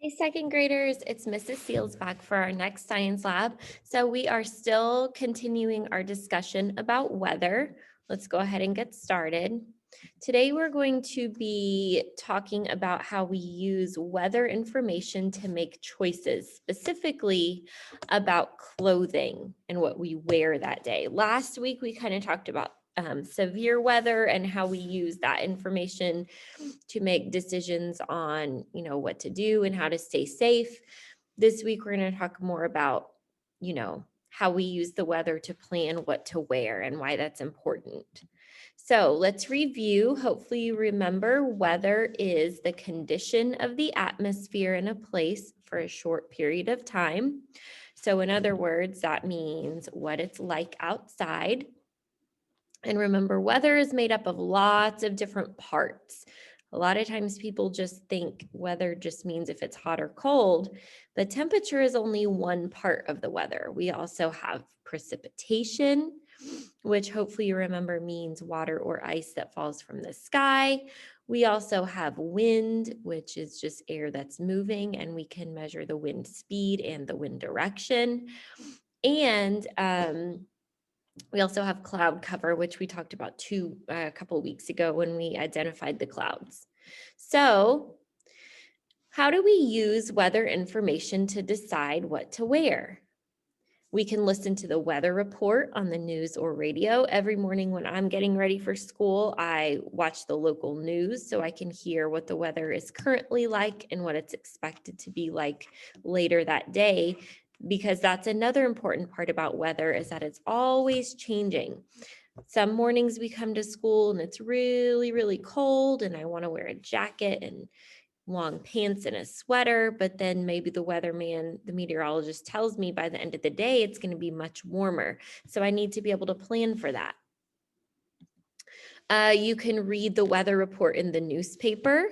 Hey, second graders, it's Mrs. Seals back for our next science lab. So we are still continuing our discussion about weather. Let's go ahead and get started. Today we're going to be talking about how we use weather information to make choices, specifically about clothing and what we wear that day. Last week we kind of talked about severe weather and how we use that information to make decisions on, what to do and how to stay safe. This week, we're going to talk more about, how we use the weather to plan what to wear and why that's important. So let's review. Hopefully you remember weather is the condition of the atmosphere in a place for a short period of time. So in other words, that means what it's like outside. And remember, weather is made up of lots of different parts. A lot of times people just think weather just means if it's hot or cold, but temperature is only one part of the weather. We also have precipitation, which hopefully you remember means water or ice that falls from the sky. We also have wind, which is just air that's moving, and we can measure the wind speed and the wind direction. And we also have cloud cover, which we talked about a couple of weeks ago when we identified the clouds. So how do we use weather information to decide what to wear? We can listen to the weather report on the news or radio. Every morning when I'm getting ready for school, I watch the local news so I can hear what the weather is currently like and what it's expected to be like later that day, because that's another important part about weather is that it's always changing. Some mornings we come to school and it's really, really cold and I want to wear a jacket and long pants and a sweater, but then maybe the meteorologist tells me by the end of the day, it's going to be much warmer. So I need to be able to plan for that. You can read the weather report in the newspaper,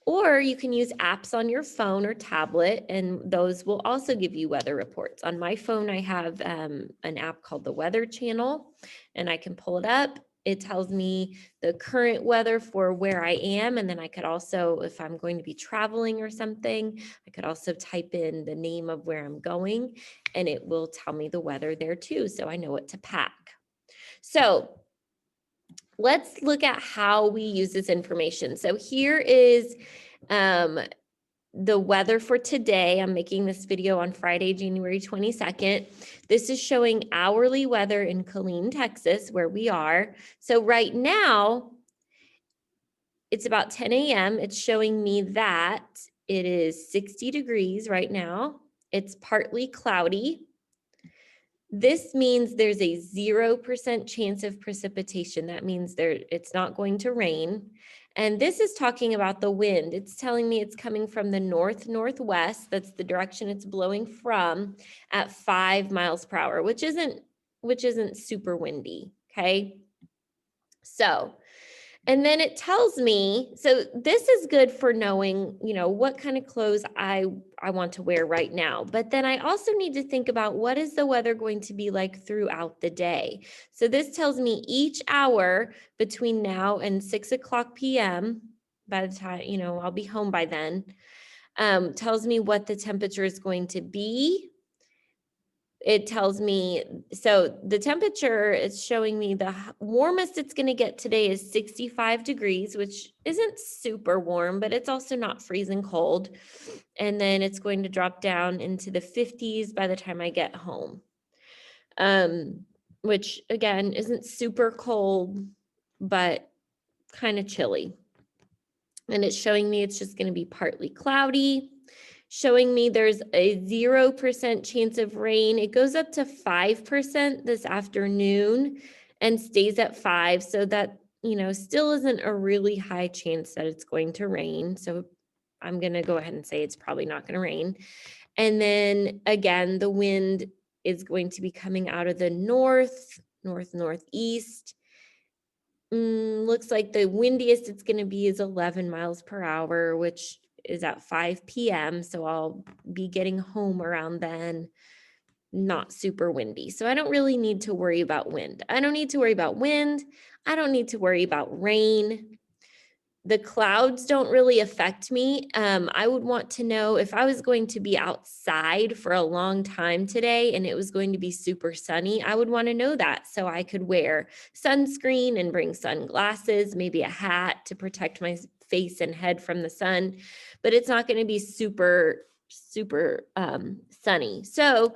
or you can use apps on your phone or tablet, and those will also give you weather reports. On my phone, I have an app called the Weather Channel, and I can pull it up. It tells me the current weather for where I am, and then I could also, if I'm going to be traveling or something, I could also type in the name of where I'm going, and it will tell me the weather there too, so I know what to pack. So let's look at how we use this information. So here is the weather for today. I'm making this video on Friday, January 22nd. This is showing hourly weather in Killeen, Texas, where we are. So right now, it's about 10 a.m. It's showing me that it is 60 degrees right now. It's partly cloudy. This means there's a 0% chance of precipitation. That means it's not going to rain. And this is talking about the wind. It's telling me it's coming from the north-northwest. That's the direction it's blowing from at 5 miles per hour, which isn't super windy, okay? So, and then it tells me, so this is good for knowing, what kind of clothes I want to wear right now. But then I also need to think about what is the weather going to be like throughout the day. So this tells me each hour between now and 6 o'clock p.m., by the time, I'll be home by then, tells me what the temperature is going to be. It tells me, so the temperature is showing me the warmest it's going to get today is 65 degrees, which isn't super warm, but it's also not freezing cold. And then it's going to drop down into the 50s by the time I get home, which again isn't super cold, but kind of chilly. And it's showing me it's just going to be partly cloudy, showing me there's a 0% chance of rain. It goes up to 5% this afternoon and stays at 5. So that, still isn't a really high chance that it's going to rain. So I'm going to go ahead and say it's probably not going to rain. And then again, the wind is going to be coming out of the northeast. Looks like the windiest it's going to be is 11 miles per hour, which is at 5 p.m. So I'll be getting home around then. Not super windy. So I don't really need to worry about wind. I don't need to worry about wind. I don't need to worry about rain. The clouds don't really affect me. I would want to know if I was going to be outside for a long time today and it was going to be super sunny, I would want to know that so I could wear sunscreen and bring sunglasses, maybe a hat to protect my face and head from the sun. But it's not going to be super, super sunny. So,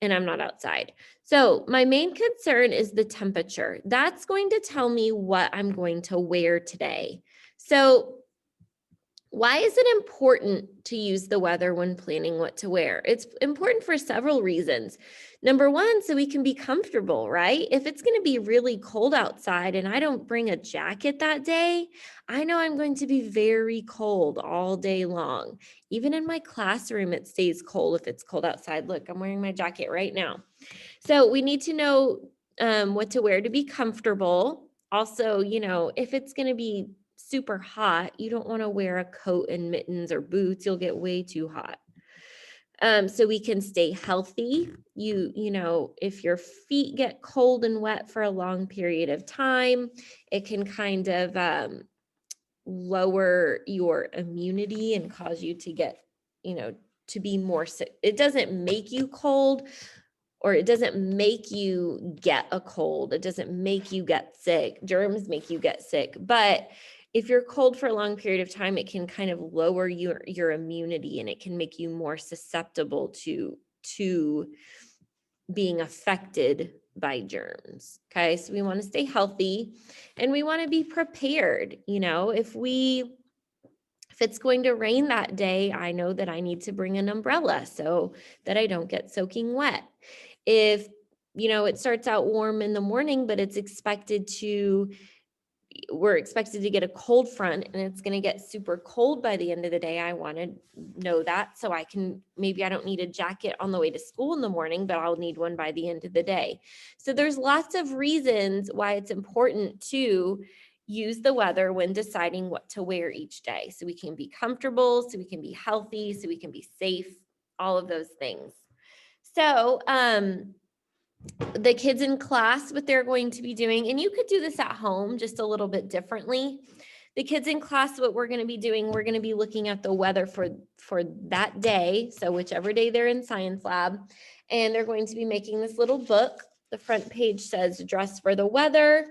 and I'm not outside. So my main concern is the temperature. That's going to tell me what I'm going to wear today. So why is it important to use the weather when planning what to wear? It's important for several reasons. Number one, so we can be comfortable, right? If it's going to be really cold outside and I don't bring a jacket that day, I know I'm going to be very cold all day long. Even in my classroom, it stays cold if it's cold outside. Look, I'm wearing my jacket right now. So we need to know what to wear to be comfortable. Also, if it's going to be super hot, you don't want to wear a coat and mittens or boots. You'll get way too hot. So we can stay healthy. If your feet get cold and wet for a long period of time, it can kind of lower your immunity and cause you to get, to be more sick. It doesn't make you cold, or it doesn't make you get a cold. It doesn't make you get sick. Germs make you get sick. But if you're cold for a long period of time, it can kind of lower your immunity and it can make you more susceptible to being affected by germs. Okay. So we want to stay healthy and we want to be prepared. If it's going to rain that day, I know that I need to bring an umbrella so that I don't get soaking wet. If, it starts out warm in the morning, but we're expected to get a cold front and it's going to get super cold by the end of the day, I want to know that so maybe I don't need a jacket on the way to school in the morning, but I'll need one by the end of the day. So there's lots of reasons why it's important to use the weather when deciding what to wear each day. So we can be comfortable, so we can be healthy, so we can be safe, all of those things. So, the kids in class, what they're going to be doing, and you could do this at home just a little bit differently. The kids in class, what we're going to be doing, we're going to be looking at the weather for that day. So whichever day they're in science lab, and they're going to be making this little book. The front page says dress for the weather,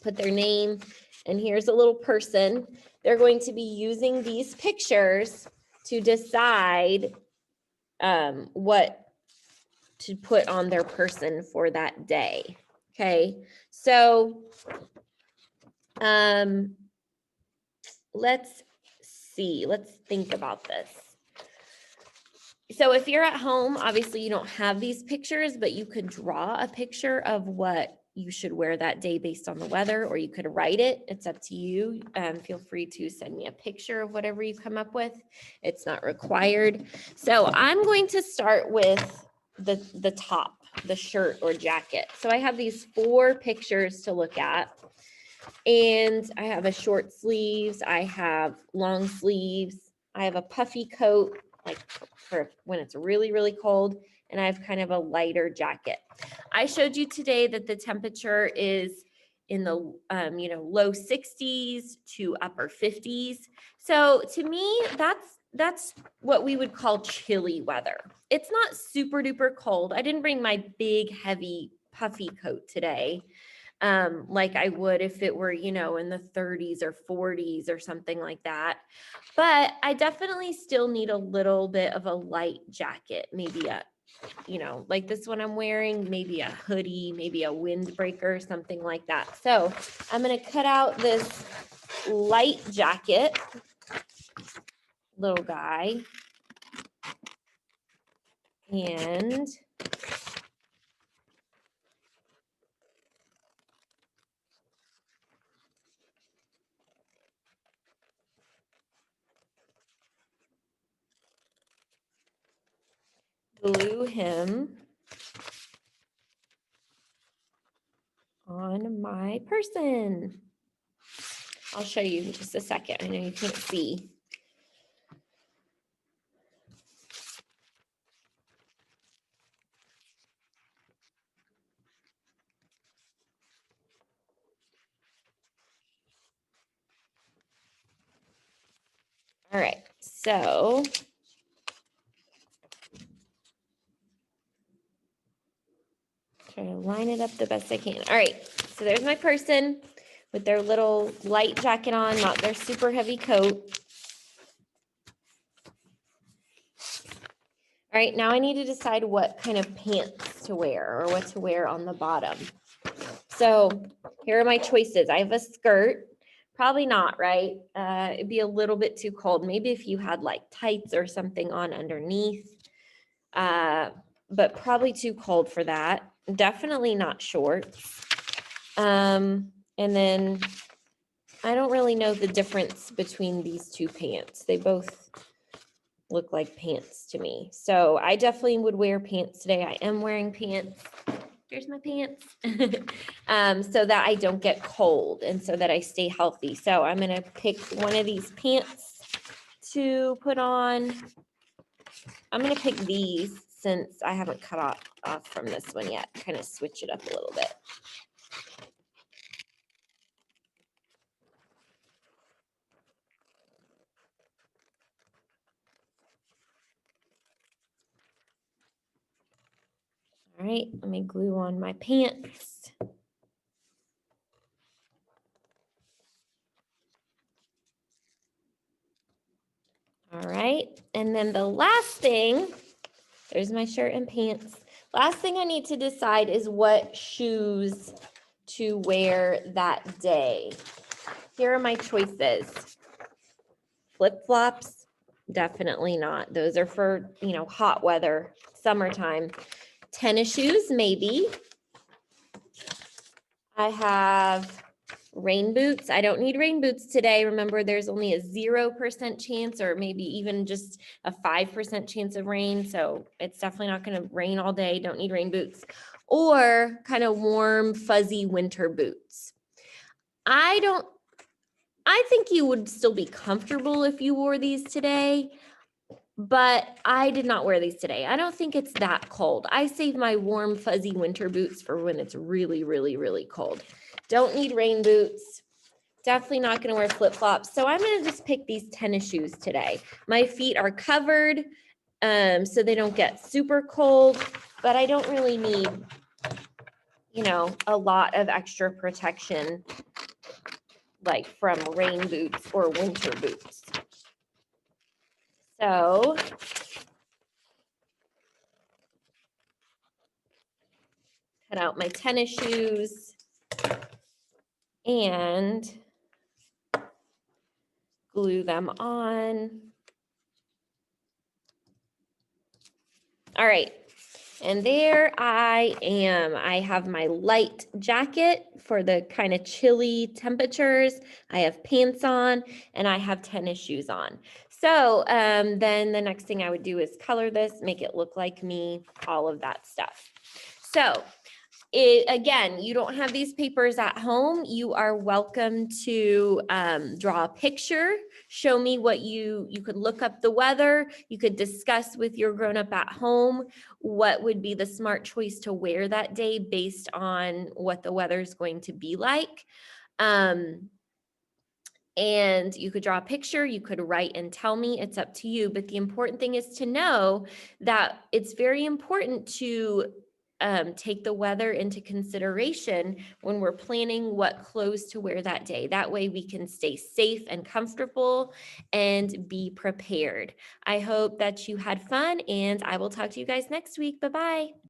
put their name, and here's a little person. They're going to be using these pictures to decide what to put on their person for that day. Okay, so let's think about this. So if you're at home, obviously you don't have these pictures, but you could draw a picture of what you should wear that day based on the weather, or you could write it. It's up to you. Feel free to send me a picture of whatever you come up with. It's not required. So I'm going to start with the top, the shirt or jacket. So I have these 4 pictures to look at. And I have a short sleeves, I have long sleeves, I have a puffy coat, like for when it's really, really cold, and I have kind of a lighter jacket. I showed you today that the temperature is in the low 60s to upper 50s. So to me, that's what we would call chilly weather. It's not super duper cold. I didn't bring my big, heavy, puffy coat today. Like I would if it were, in the 30s or 40s or something like that. But I definitely still need a little bit of a light jacket, maybe like this one I'm wearing, maybe a hoodie, maybe a windbreaker, something like that. So I'm going to cut out this light jacket, little guy, and glue him on my person. I'll show you in just a second. I know you can't see. All right, so try to line it up the best I can. All right, so there's my person with their little light jacket on, not their super heavy coat. All right, now I need to decide what kind of pants to wear or what to wear on the bottom. So here are my choices. I have a skirt. Probably not, right? It'd be a little bit too cold. Maybe if you had like tights or something on underneath, but probably too cold for that. Definitely not shorts. And then I don't really know the difference between these two pants. They both look like pants to me. So I definitely would wear pants today. I am wearing pants. Here's my pants. So that I don't get cold and so that I stay healthy. So I'm going to pick one of these pants to put on. I'm going to pick these since I haven't cut off from this one yet. Kind of switch it up a little bit. All right, let me glue on my pants. All right, and then the last thing, there's my shirt and pants. Last thing I need to decide is what shoes to wear that day. Here are my choices. Flip-flops, definitely not. Those are for, hot weather, summertime. Tennis shoes, maybe. I have rain boots. I don't need rain boots today. Remember, there's only a 0% chance or maybe even just a 5% chance of rain. So it's definitely not going to rain all day. Don't need rain boots. Or kind of warm, fuzzy winter boots. I think you would still be comfortable if you wore these today, but I did not wear these today. I don't think it's that cold. I save my warm, fuzzy winter boots for when it's really, really, really cold. Don't need rain boots. Definitely not going to wear flip-flops. So I'm going to just pick these tennis shoes today. My feet are covered, so they don't get super cold, but I don't really need, a lot of extra protection like from rain boots or winter boots. So cut out my tennis shoes and glue them on. All right, and there I am. I have my light jacket for the kind of chilly temperatures. I have pants on and I have tennis shoes on. So then the next thing I would do is color this, make it look like me, all of that stuff. So again, you don't have these papers at home. You are welcome to draw a picture, show me what you could look up the weather. You could discuss with your grown-up at home what would be the smart choice to wear that day based on what the weather is going to be like. And you could draw a picture, you could write and tell me, it's up to you. But the important thing is to know that it's very important to take the weather into consideration when we're planning what clothes to wear that day. That way we can stay safe and comfortable and be prepared. I hope that you had fun and I will talk to you guys next week. Bye-bye.